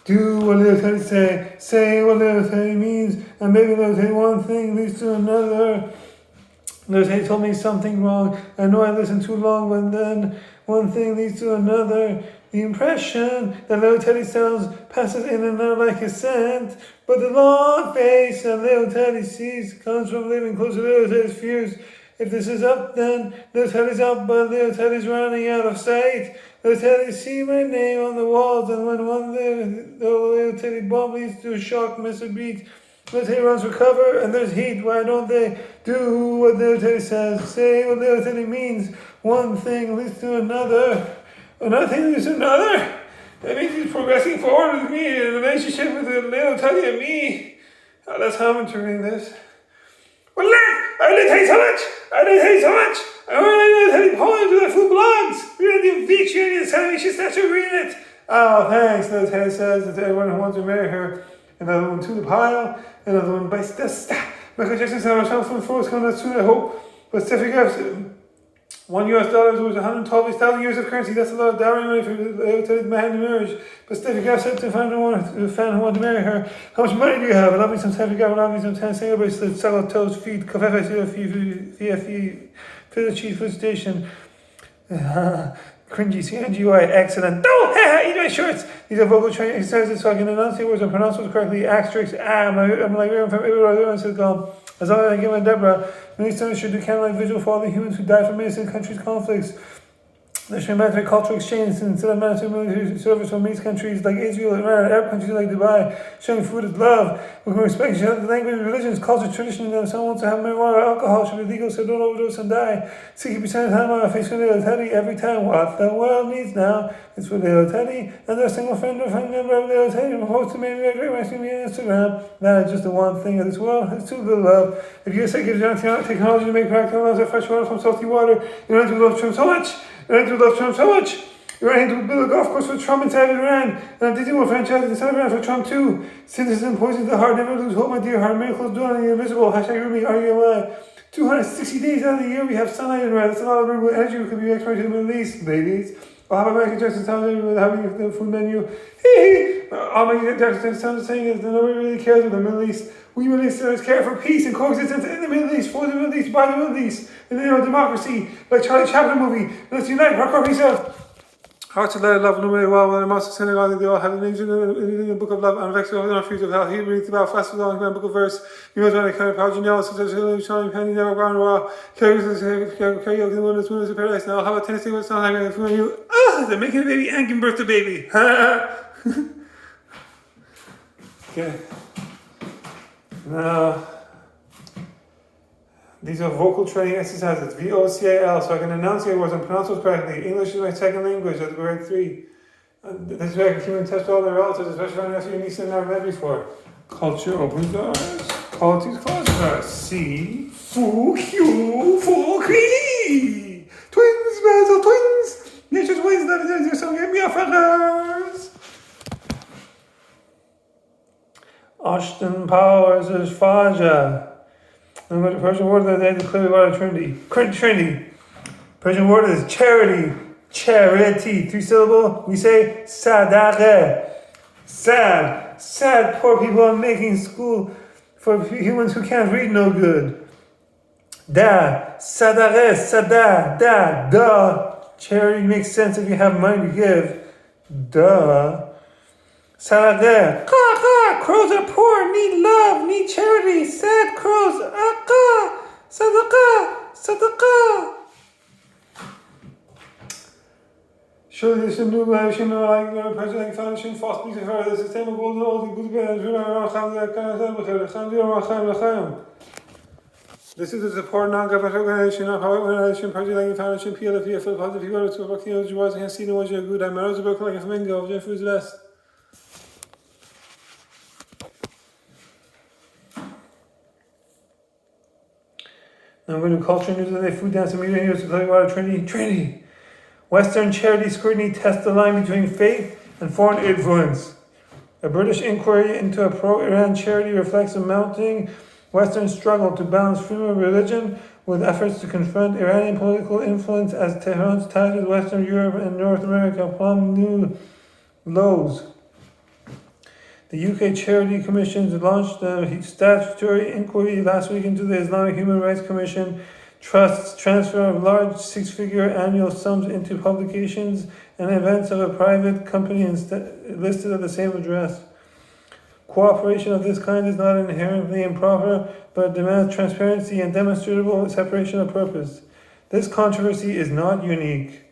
Do what Leotelli say what Leotelli means, and maybe Leotelli one thing leads to another. Leotelli told me something wrong. I know I listened too long, but then one thing leads to another. The impression that Leotelli sounds passes in and out like a scent, but the long face that Leotelli sees comes from living close to Leotelli's fears. If this is up, then Leotelli's up, but Leotelli's running out of sight. Leotelli see my name on the walls, and when one Leotelli bomb leads to a shock, miss a beat. Leotelli runs for cover, and there's heat. Why don't they do what Leotelli says? Say what Leotelli means. One thing leads to another. Another thing leads to another. That means he's progressing forward with me in a relationship with Leotelli and me. Oh, that's how I'm interpreting this. Well, I didn't tell you so much. I want to tell you poems with full blogs. We're going to do featuring and telling me she starts to read it. Oh, thanks. Leotelli says that everyone who wants to marry her. Another one to the pile. Another one bites the staff. Michael Jackson said myself from the force coming out soon, I hope. But Steffi Graff's $1 US was 112,000 years of currency. That's a lot of dowry money for Leotelli's man in marriage. But Steffi Graff said to a fan who wanted to marry her, how much money do you have? Love me some Steffi Graff, love me some 10 single bracelets, cello, toes, feet, coffee, VFE, fiddle cheese, food station. Cringy, CNGY, excellent. Oh, eat my shorts. These are vocal training exercises so I can enunciate words and pronounce words correctly. Asterisk, I'm like everyone from everywhere says gone. As long as I give my Deborah, many studies should do candlelight vigil for all the humans who died from innocent countries' conflicts. There should be mandatory cultural exchange instead of mandatory military service from these countries like Israel, Iran, Arab countries like Dubai. Showing food is love. We can respect each other, language, religions, culture, tradition, and if someone wants to have marijuana or alcohol should be legal so don't overdose and die. 60% of the time I face Leotelli every time. What the world needs now is for Leotelli and their single friend or family member of Leotelli proposed to me on Instagram. That is just the one thing of this world. It's too little love. If USA gives you technology to make practical amounts of fresh water from salty water, you don't have to love Trump so much. You don't have to love Trump so much. You're ready to build a golf course for Trump inside of Iran, and a Disney World franchise inside of Iran for Trump too. Cynicism poisons the heart, never lose hope, my dear heart. Miracles done, you're invisible. Hashtag Rumi, RUMI. 260 days out of the year we have sunlight in Iran. That's a lot of renewable energy. We could be exporting to the Middle East, ladies. Or how about Michael Jackson telling you having the food menu? All Michael Jackson sounds saying is that nobody really cares about the Middle East. We Middle Easterners care for peace and coexistence in the Middle East, for the Middle East, by the Middle East, in the name of democracy, like Charlie Chaplin movie. Let's unite, rock up yourself. Hearts of love, no matter what, when I'm also sending all they all have an angel in the book of love, and vexed over the fruits of hell. He reads about fast with all the book of verse. You know, when I kind of power genial, such as Charlie Penny, never gone raw. Karaoke, the wilderness, moon is a paradise. Now, how about Tennessee? What's not like from you? They're making a baby and giving birth to baby. Okay. Now, these are vocal training exercises, VOCAL, so I can enunciate words and pronounce words correctly. English is my second language at grade 3. This is where I can test all their relatives, especially when I ask you niece I've never met before. Culture opens doors. Qualities close doors. C, Fu, Q, Fu, Qui. Twins, Basil, twins. Nature's ways, that is some give me a feathers. Ashton Powers is Faja. And the Persian word that they declare about a Trinity. Persian word is charity. Charity. 3 syllable. We say sadaqah. Sad. Sad poor people are making school for humans who can't read no good. Da. Sadaqah. Sada. Da. Da. Charity makes sense if you have money to give. Duh. Sadaqah. Crows are poor, need love, need charity. Sad crows. Sadaqah. Surely there's some new life, like President Foundation, false peace of her, the system of golden old, this is the support non-governmental organization, non-power organization, President Foundation, PLF, for the positive people to work the Jews and see the ones you're good. I'm a broken like a flamingo, Jeffrey's less. Now I'm going to culture news of the food dance and media news to tell you about Trinity. Western charity scrutiny tests the line between faith and foreign influence. A British inquiry into a pro-Iran charity reflects a mounting Western struggle to balance freedom of religion with efforts to confront Iranian political influence as Tehran's ties with Western Europe and North America plumb new lows. The UK Charity Commission launched a statutory inquiry last week into the Islamic Human Rights Commission Trust's transfer of large six-figure annual sums into publications and events of a private company listed at the same address. Cooperation of this kind is not inherently improper, but demands transparency and demonstrable separation of purpose. This controversy is not unique.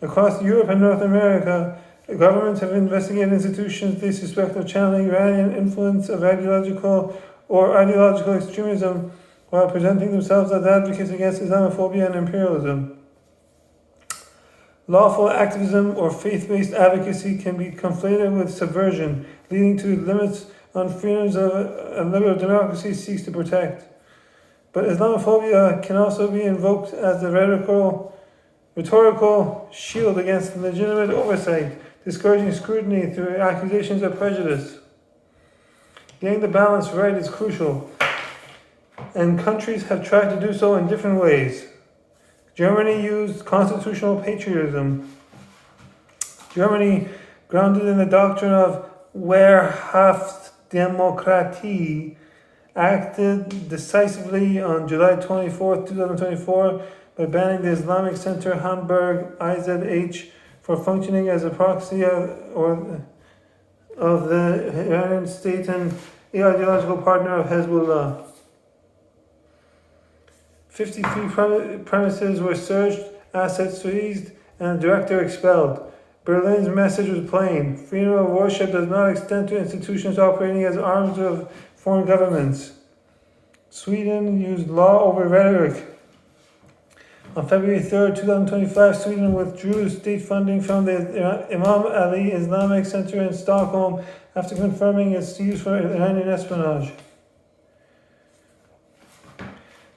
Across Europe and North America, governments have investigated institutions they suspect of channeling Iranian influence of ideological extremism while presenting themselves as advocates against Islamophobia and imperialism. Lawful activism or faith-based advocacy can be conflated with subversion, leading to limits on freedoms a liberal democracy seeks to protect. But Islamophobia can also be invoked as a rhetorical shield against legitimate oversight, discouraging scrutiny through accusations of prejudice. Getting the balance right is crucial, and countries have tried to do so in different ways. Germany used constitutional patriotism. Germany, grounded in the doctrine of Wehrhaftsdemokratie, acted decisively on July 24, 2024 by banning the Islamic Center Hamburg IZH for functioning as a proxy of the Iranian state and ideological partner of Hezbollah. 53 premises were searched, assets seized, and the director expelled. Berlin's message was plain: freedom of worship does not extend to institutions operating as arms of foreign governments. Sweden used law over rhetoric. On February 3rd, 2025, Sweden withdrew state funding from the Imam Ali Islamic Center in Stockholm after confirming its use for Iranian espionage.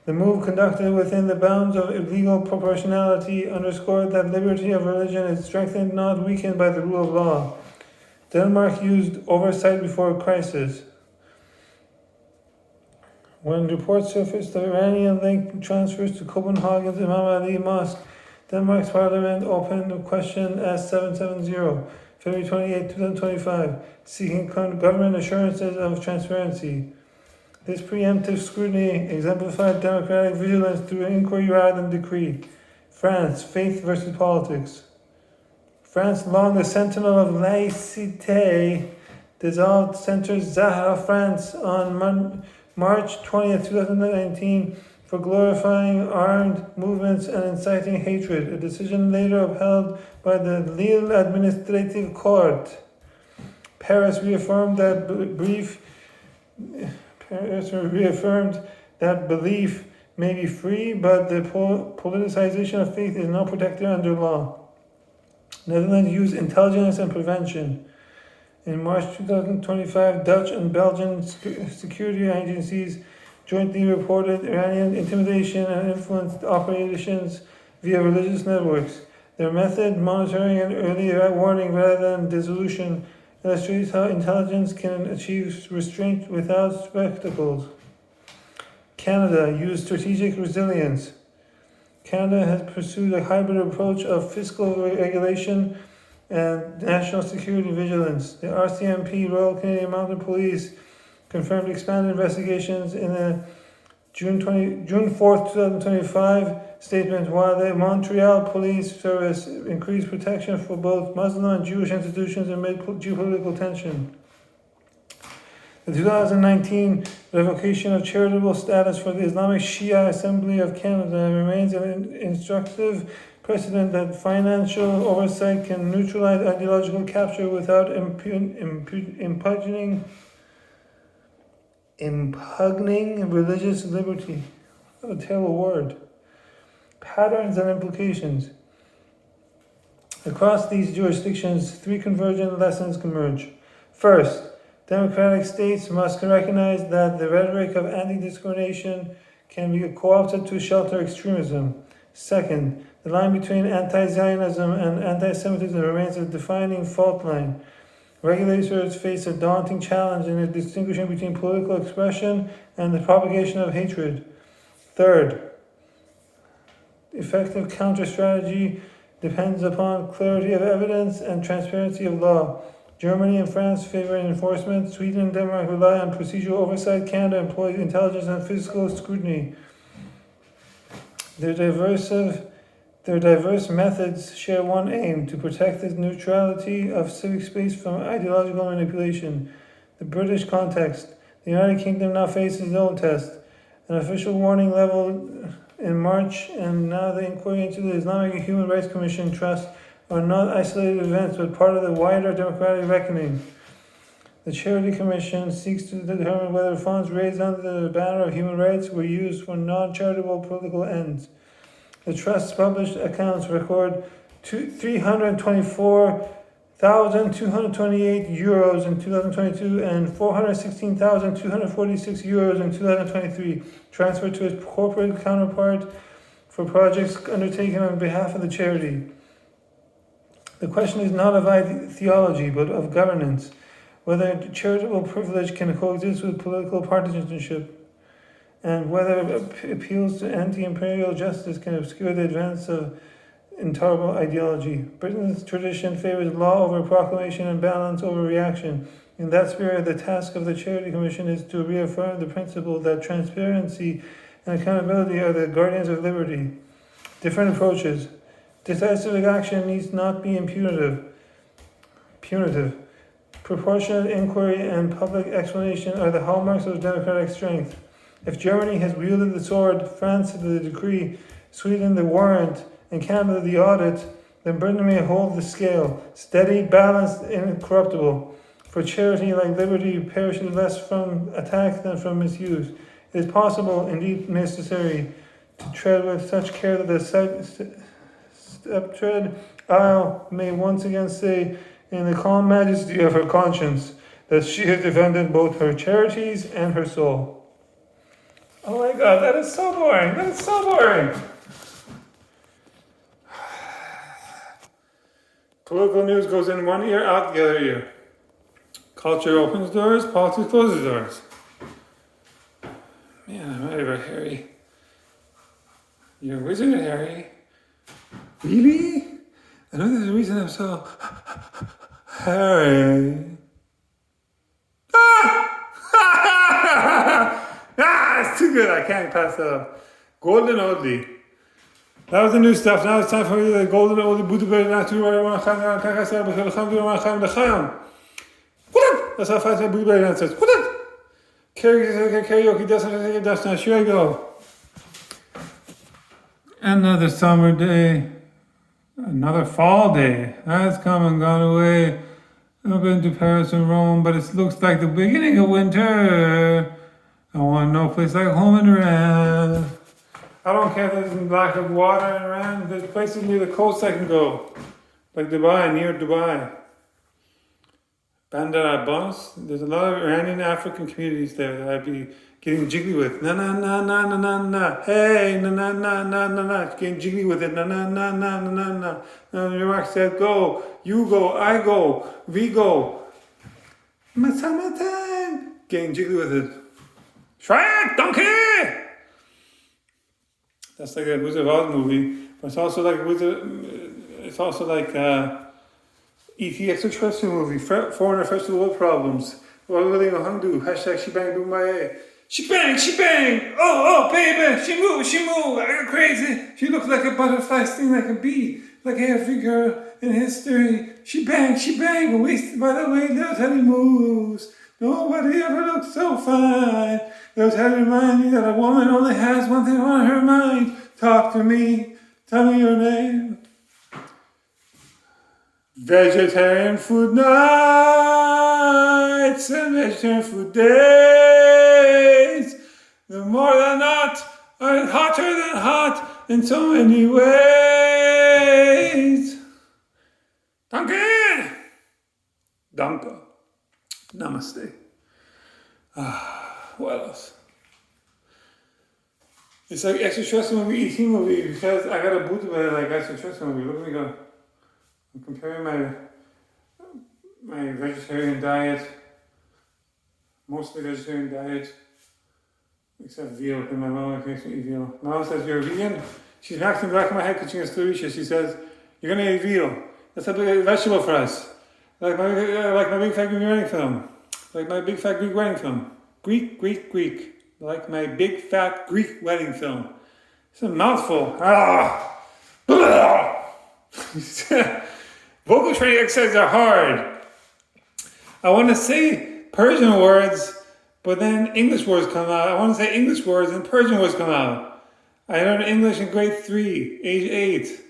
The move, conducted within the bounds of legal proportionality, underscored that liberty of religion is strengthened, not weakened, by the rule of law. Denmark used oversight before crisis. When reports surfaced of Iranian-linked transfers to Copenhagen's Imam Ali Mosque, Denmark's parliament opened question S770, February 28, 2025, seeking government assurances of transparency. This preemptive scrutiny exemplified democratic vigilance through inquiry rather than decree. France, faith versus politics. France, long the sentinel of laïcité, dissolved Centre Zahra France on March 20th, 2019 for glorifying armed movements and inciting hatred, a decision later upheld by the Lille Administrative Court. Paris reaffirmed that belief may be free, but the politicization of faith is not protected under law. Netherlands used intelligence and prevention. In March 2025, Dutch and Belgian security agencies jointly reported Iranian intimidation and influence operations via religious networks. Their method, monitoring and early warning rather than dissolution, illustrates how intelligence can achieve restraint without spectacles. Canada used strategic resilience. Canada has pursued a hybrid approach of fiscal regulation and national security vigilance. The RCMP, Royal Canadian Mounted Police, confirmed expanded investigations in a June 4th, 2025 statement, while the Montreal Police Service increased protection for both Muslim and Jewish institutions amid geopolitical tension. The 2019 revocation of charitable status for the Islamic Shia Assembly of Canada remains an instructive precedent that financial oversight can neutralize ideological capture without impugning religious liberty. What a terrible word. Patterns and implications. Across these jurisdictions, three convergent lessons emerge. First, democratic states must recognize that the rhetoric of anti-discrimination can be co-opted to shelter extremism. Second, the line between anti-Zionism and anti-Semitism remains a defining fault line. Regulators face a daunting challenge in distinguishing between political expression and the propagation of hatred. Third, effective counter-strategy depends upon clarity of evidence and transparency of law. Germany and France favor enforcement. Sweden and Denmark rely on procedural oversight. Canada employs intelligence and fiscal scrutiny. Their diverse methods share one aim: to protect the neutrality of civic space from ideological manipulation. The British context. The United Kingdom now faces its own test. An official warning level in March, and now the inquiry into the Islamic Human Rights Commission trust are not isolated events, but part of the wider democratic reckoning. The Charity Commission seeks to determine whether funds raised under the banner of human rights were used for non-charitable political ends. The Trust's published accounts record €324,228 in 2022 and €416,246 in 2023, transferred to its corporate counterpart for projects undertaken on behalf of the charity. The question is not of theology, but of governance, whether charitable privilege can coexist with political partisanship, and whether appeals to anti-imperial justice can obscure the advance of intolerable ideology. Britain's tradition favors law over proclamation and balance over reaction. In that spirit, the task of the Charity Commission is to reaffirm the principle that transparency and accountability are the guardians of liberty. Different approaches. Decisive action needs not be punitive. Proportionate inquiry and public explanation are the hallmarks of democratic strength. If Germany has wielded the sword, France the decree, Sweden the warrant, and Canada the audit, then Britain may hold the scale, steady, balanced, incorruptible. For charity, like liberty, perishes less from attack than from misuse. It is possible, indeed necessary, to tread with such care that the step-tread isle may once again say, in the calm majesty of her conscience, that she has defended both her charities and her soul. Oh my God, that is so boring. That is so boring. Political news goes in one ear, out the other ear. Culture opens doors, politics closes doors. Man, I'm ready for Harry. You're a wizard, Harry. Really? I know there's a reason I'm so... Harry. It's too good. I can't pass that up. Golden Oldie. That was the new stuff. Now it's time for the Golden Oldie. That's how fast Buddha Bear says. Karaoke doesn't now. Here I go. Another summer day. Another fall day. That's come and gone away. I've been to Paris and Rome, but it looks like the beginning of winter. I want no place like home in Iran. I don't care if there's a lack of water in Iran. There's places near the coast I can go. Like Dubai, near Dubai. Bandar Abbas. There's a lot of Iranian African communities there that I'd be getting jiggly with. Na na na na na na na. Hey, na na na na na na. Getting jiggly with it. Na na na na na na na. And Iraq said, go. You go. I go. We go. Summertime. Getting jiggly with it. Shrek, donkey! That's like a Wizard of Oz movie, but it's also like E.T. extraterrestrial movie, Foreigner Festival World Problems. What will they know how to do? Hashtag she bang boom my She bang, oh baby, she move, I go crazy. She looks like a butterfly, sting like a bee, like every girl in history. She bang, wasted by the way that's how he moves. Nobody ever looks so fine. Those how to remind me that a woman only has one thing on her mind. Talk to me, tell me your name. Vegetarian food nights and vegetarian food days. The more than not are hotter than hot in so many ways. Danke! Danke. Namaste. What else? It's like extraterrestrial movie, ET movie, because I got a boot about it like extraterrestrial movie. Look at me go. I'm comparing my vegetarian diet, mostly vegetarian diet, except veal, because my mom makes me eat veal. My mom says, you're a vegan? She's maxing the back of my head because she has sclerosis. She says, you're going to eat veal. That's a big vegetable for us. Like my big fat Greek wedding film. Like my big fat Greek wedding film. Greek. Like my big fat Greek wedding film. It's a mouthful. Ah! Vocal training exercises are hard. I want to say Persian words, but then English words come out. I want to say English words and Persian words come out. I learned English in grade 3, age 8.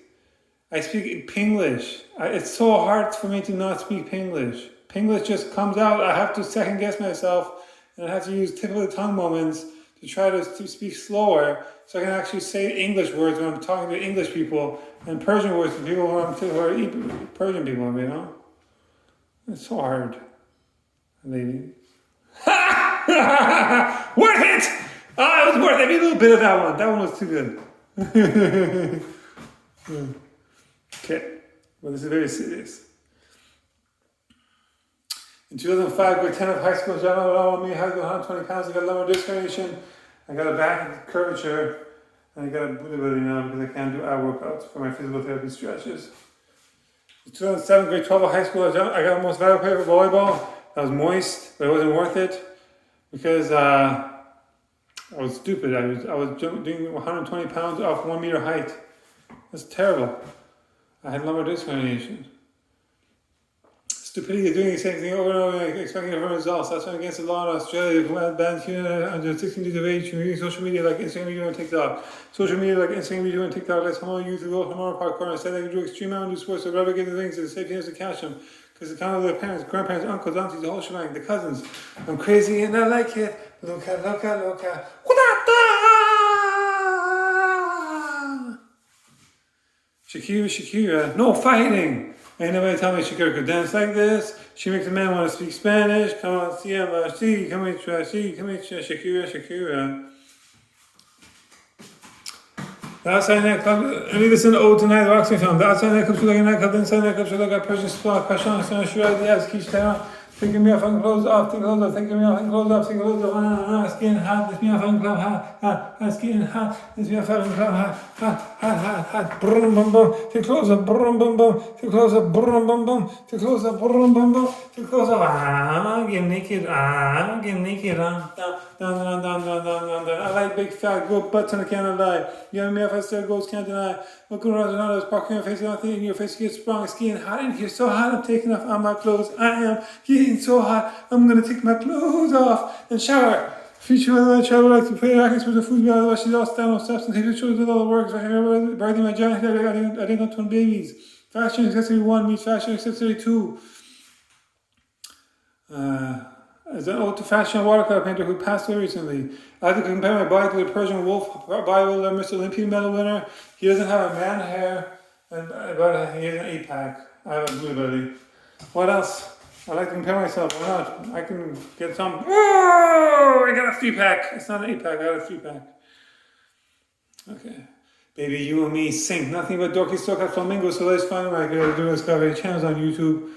I speak Pinglish. It's so hard for me to not speak Pinglish. Pinglish just comes out. I have to second guess myself, and I have to use tip of the tongue moments to try to speak slower so I can actually say English words when I'm talking to English people and Persian words to people who are Persian people, you know? It's so hard. Lady. Worth it! Oh, it was worth every little bit of that one. That one was too good. Okay, well, this is very serious. In 2005, grade 10 of high school, John me, I had to go 120 pounds. I got lumbar disc herniation. I got a back curvature, and I got a Buddha belly now because I can't do ab workouts for my physical therapy stretches. In 2007, grade 12 of high school, I got most valuable player for volleyball. I was moist, but it wasn't worth it because I was stupid. I was doing 120 pounds off 1 meter height. That's terrible. I had lumbar disc herniation. Stupidity is doing the same thing over and over and expecting different results. That's why against the law in Australia, who had banned under 16 years of age from using social media like Instagram, video, and TikTok. Social media like Instagram, video, and TikTok lets homo youth go from our parkour and say they can do extreme mountain sports, so rather give the things to the safety to catch them. Because the count of their parents, grandparents, uncles, aunties, the whole shebang, the cousins. I'm crazy and I like it. Loca. Shakira, no fighting. Ain't nobody tell me Shakira could dance like this. She makes a man want to speak Spanish. Come on, see, come here, Shakira. The outside nightclub, I mean, listen to Ode tonight, the Roxy film. The outside nightclub should look like a nightclub, the inside nightclub should look like Persian squad, Passion, Shirah, Diaz, Kishta. Taking me off and clothes off, taking me off and clothes off, skin hot, this me off and club hot, skin hot, this me off and club hot, brum bum bum, to close up, brum bum bum, to close up, brum bum bum, to close up, brum bum bum, to close up, get naked, down. I like big fat goat butts and I can't lie. You me off, I said ghosts can't deny. Looking around others, parking your face, nothing in your face gets sprung, skin hot in here, so hot, I'm taking off all my clothes, I am getting so hot, I'm gonna take my clothes off and shower. Future weather, I travel like to play rackets with the food, otherwise she's all stand on steps and take pictures with all the work. So I remember birthing my giant, I didn't know twin babies. Fashion accessory 1 meets fashion accessory 2. As an ode to fashion watercolor painter who passed away recently. I like to compare my body to the Persian wolf bodybuilder, Mr. Olympian medal winner. He doesn't have a man hair, but he has an 8-pack. I have a blue belly. What else? I like to compare myself. Why not? I can get some. Whoa! I got a 3-pack. It's not an 8-pack. I got a 3-pack. Okay. Baby, you and me sync. Nothing but dorky stock at flamingo. So let's find my discovery channels on YouTube.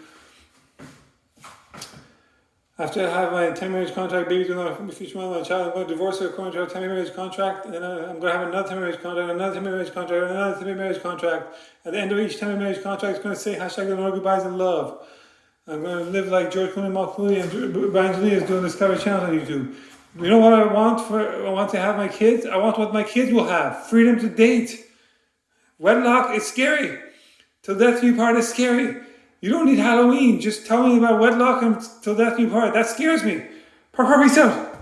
After I have my 10-marriage contract, baby, do not future my child. I'm going to divorce her according to our 10-marriage contract. And then I'm going to have another 10-marriage contract, another 10-marriage contract, another 10-marriage contract. At the end of each 10-marriage contract, it's going to say #no goodbyes and love. I'm going to live like George Clooney, Mark Clooney, and Brian Lee is doing Discovery Channel on YouTube. You know what I want? I want to have my kids. I want what my kids will have. Freedom to date. Wedlock is scary. Till death do you part is scary. You don't need Halloween. Just tell me about wedlock and till death do you part. That scares me. Peace out.